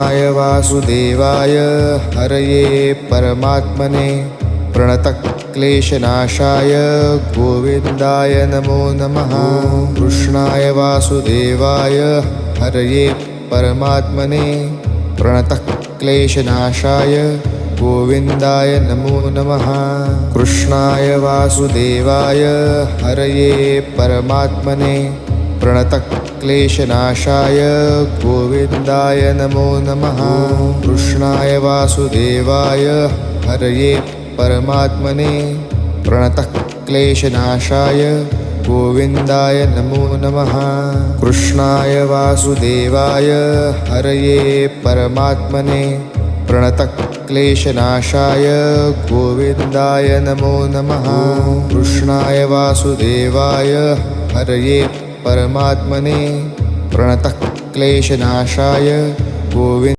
वासुदेवाय हरये परमात्मने प्रणतक्लेशनाशाय गोविन्दाय नमो नमः। कृष्णाय वासुदेवाय हरये परमात्मने प्रणतक्लेशनाशाय गोविन्दाय नमो नमः। कृष्णाय वासुदेवाय हरये परमात्मने प्रणतक्लेशनाशाय गोविन्दाय नमो नमः। कृष्णाय वासुदेवाय हरये परमात्मने प्रणतक्लेशनाशाय गोविन्दाय नमो नमः। कृष्णाय वासुदेवाय हरये परमात्मने प्रणतक्लेशनाशाय गोविन्दाय नमो नमः। कृष्णाय वासुदेवाय हरये परमात्मने प्रणतक्लेशनाशाय गोविन्द